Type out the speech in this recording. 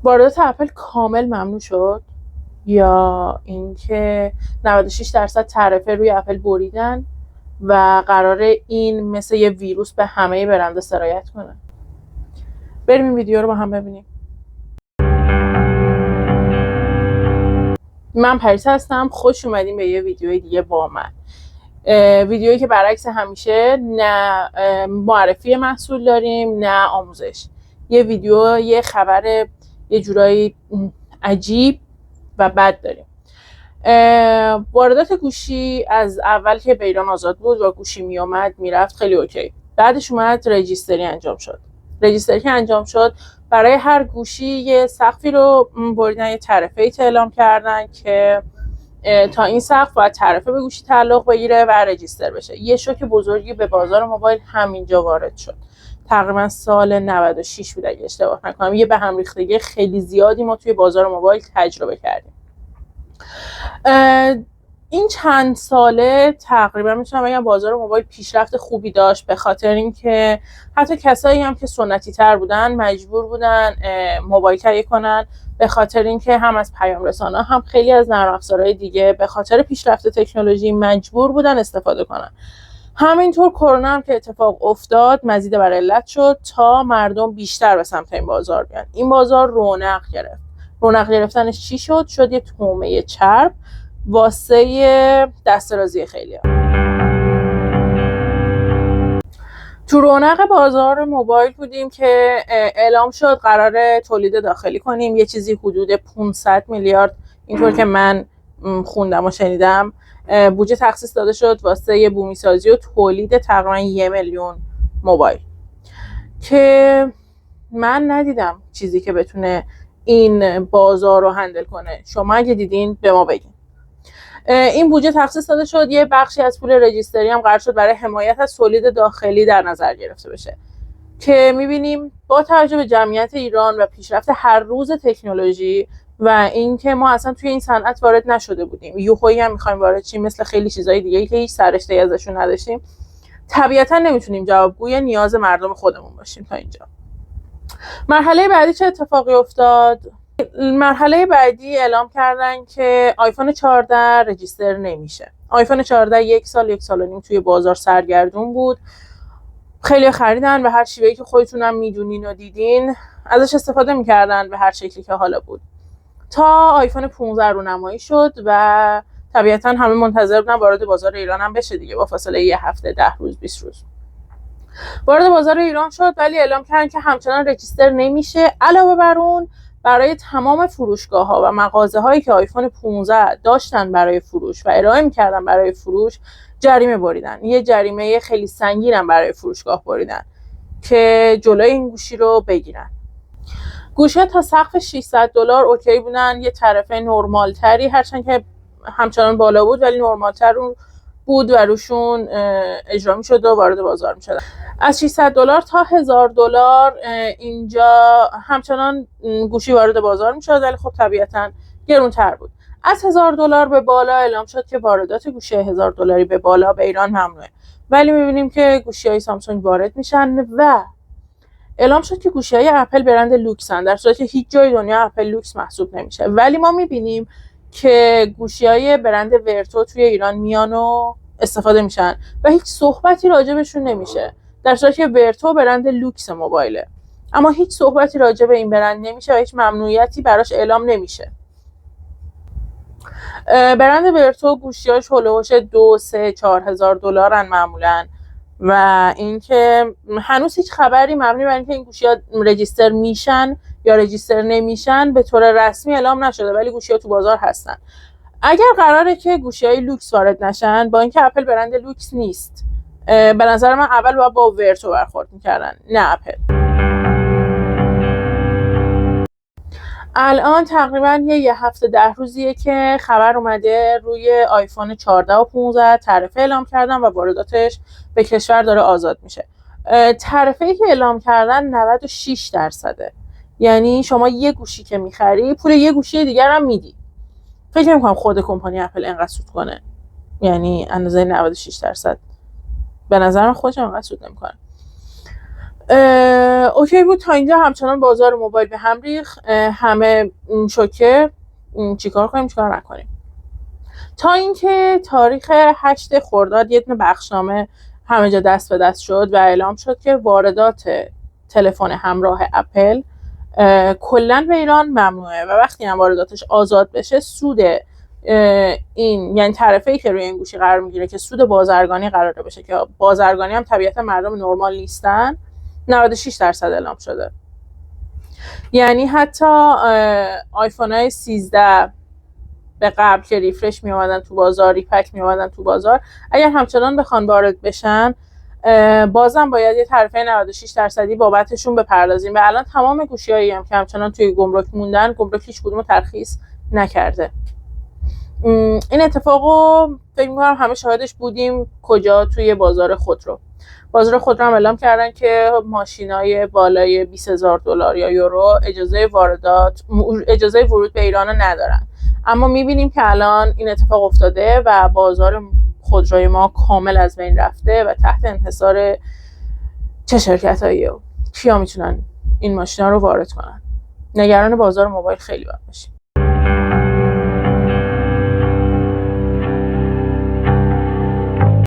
واردات اپل کامل ممنوع شد یا اینکه 96% تعرفه روی اپل بریدن و قراره این مثل یه ویروس به همه برندها سرایت کنه؟ بریم این ویدیو رو با هم ببینیم. من پریسا هستم، خوش اومدیم به یه ویدیو دیگه با من. ویدیویی که برعکس همیشه نه معرفی محصول داریم نه آموزش. یه ویدیو، یه خبر یه جورایی عجیب و بد داریم. واردات گوشی از اول که به ایران آزاد بود و گوشی می اومد میرفت خیلی اوکی. بعدش اومد رجیستری انجام شد. رجیستری که انجام شد برای هر گوشی یه سقفی رو بریدن، یه تعرفه‌ای اعلام کردن که تا این سقف باید تعرفه به گوشی تعلق بگیره و رجیستر بشه. یه شوک بزرگی به بازار موبایل همینجا وارد شد. تقریبا سال 96 بود اگه اشتباه نکنم. یه به هم ریختگی خیلی زیادی ما توی بازار موبایل تجربه کردیم. این چند ساله تقریبا میتونم بگم بازار موبایل پیشرفت خوبی داشت، به خاطر اینکه حتی کسایی هم که سنتی تر بودن مجبور بودن موبایل تهیه کنن، به خاطر اینکه هم از پیام رسانا هم خیلی از نرم افزارهای دیگه به خاطر پیشرفت تکنولوژی مجبور بودن استفاده کنن. همینطور کرونا هم که اتفاق افتاد مزید بر علت شد تا مردم بیشتر به سمت این بازار بیان. این بازار رونق گرفت. رونق گرفتنش چی شد؟ شد یه طعمه چرب واسه دسترازی خیلی ها. تو رونق بازار موبایل بودیم که اعلام شد قراره تولید داخلی کنیم، یه چیزی حدود 500 میلیارد، اینطور که من خوندم و شنیدم، بودجه تخصیص داده شد واسه یه بومی سازی و تولید تقریبا 1 میلیون موبایل، که من ندیدم چیزی که بتونه این بازار رو هندل کنه. شما اگه دیدین به ما بگین. این بودجه تخصیص داده شد، یه بخشی از پول رجیستری هم قرار شد برای حمایت از تولید داخلی در نظر گرفته بشه، که میبینیم با توجه به جمعیت ایران و پیشرفت هر روز تکنولوژی و اینکه ما اصلا توی این صنعت وارد نشده بودیم، یوهایی هم میخوایم وارد شیم مثل خیلی چیزای دیگه که هیچ سررشته‌ای ازشون نداشتیم، طبیعتا نمیتونیم جوابگوی نیاز مردم خودمون باشیم. تا اینجا مرحله بعدی چه اتفاقی افتاد؟ مرحله بعدی اعلام کردن که آیفون 14 رجیستر نمیشه. آیفون 14 یک سال و نیم توی بازار سرگردون بود. خیلی خریدن و هر شیوهی که خودتونم میدونین و دیدین ازش استفاده میکردن به هر شکلی که حالا بود، تا آیفون 15 رونمایی شد و طبیعتا همه منتظر بودن وارد بازار ایران هم بشه دیگه، با فاصله یه هفته، 10 روز، 20 روز وارد بازار ایران شد، ولی اعلام کردن که همچنان رجیستر نمیشه. علاوه بر اون برای تمام فروشگاه ها و مغازه هایی که آیفون 15 داشتن برای فروش و ارائه میکردن برای فروش جریمه بریدن. یه جریمه خیلی سنگین هم برای فروشگاه بریدن که جلوی این گوشی رو بگیرن. گوشی تا سقف $600 اوکی بودن، یه تعرفه نرمال تری، هرچند که همچنان بالا بود ولی نرمال تر بود و روشون اجرا میشد و وارد بازار میشد. از $600 تا $1000 اینجا همچنان گوشی وارد بازار میشد، ولی خب طبیعتا گرونتر بود. از $1000 به بالا اعلام شد که واردات گوشی $1000 به بالا به ایران ممنوعه، ولی میبینیم که گوشی‌های سامسونگ وارد میشن و اعلام شد که گوشی‌های اپل برند لوکسن، در صورتی که هیچ جای دنیا اپل لوکس محسوب نمیشه. ولی ما میبینیم که گوشی‌های برند ورتو توی ایران میان و استفاده میشن و هیچ صحبتی راجبشون نمیشه، در صورتی که ورتو برند لوکس موبایله، اما هیچ صحبتی راجب این برند نمیشه و هیچ ممنوعیتی براش اعلام نمیشه. برند ورتو گوشی‌هاش هولوش 2 3 4 هزار دلارن معمولاً، و اینکه هنوز هیچ خبری مبنی بر اینکه این گوشی‌ها رجیستر میشن یا رجیستر نمیشن به طور رسمی اعلام نشده، ولی گوشی‌ها تو بازار هستن. اگر قراره که گوشی‌های لوکس وارد نشن، با اینکه اپل برند لوکس نیست، به نظر من اول باید با ورتو برخورد می‌کردن نه اپل. الان تقریبا یه هفته 10 روزیه که خبر اومده روی آیفون 14 و 15 تعرفه اعلام کردن و وارداتش به کشور داره آزاد میشه. تعرفه‌ای که اعلام کردن 96%. یعنی شما یه گوشی که میخری پول یه گوشی دیگر هم میدی. فکر نمی‌کنم خود کمپانی اپل اینقدر سود کنه، یعنی اندازه 96%. به نظر من خودش اینقدر سود نمی‌کنه. اوکی بود تا اینجا. همچنان بازار موبایل به هم ریخت، همه شوکه، چیکار کنیم چیکار نکنیم، تا اینکه تاریخ 8 خرداد یه دونه بخشنامه همه جا دست به دست شد و اعلام شد که واردات تلفن همراه اپل کلا به ایران ممنوعه و وقتی هم وارداتش آزاد بشه سود این، یعنی طرفی که روی این گوشی قرار میگیره که سود بازرگانی قراره بشه، که بازرگانی هم طبیعتا مردم نرمال نیستن، 96% اعلام شده. یعنی حتی آیفون های 13 به قبل که ریفرش می اومدن تو بازار، ریپک می اومدن تو بازار، اگر همچنان بخوان وارد بشن بازم باید یه تعرفه 96% بابتشون بپردازیم و الان تمام گوشیایی هم که همچنان توی گمرک موندن، گمرک هیچ کدومو ترخیص نکرده. این اتفاقو فکر می‌کنم همه شاهدش بودیم. کجا؟ توی بازار خودرو. بازار خودرو هم اعلام کردن که ماشینای بالای $20,000 یا یورو اجازه ورود به ایران ندارن. اما میبینیم که الان این اتفاق افتاده و بازار خودروی ما کامل از بین رفته و تحت انحصار چه شرکتاییه؟ کیا میتونن این ماشینا رو وارد کنن؟ نگران بازار موبایل خیلی باید باشیم.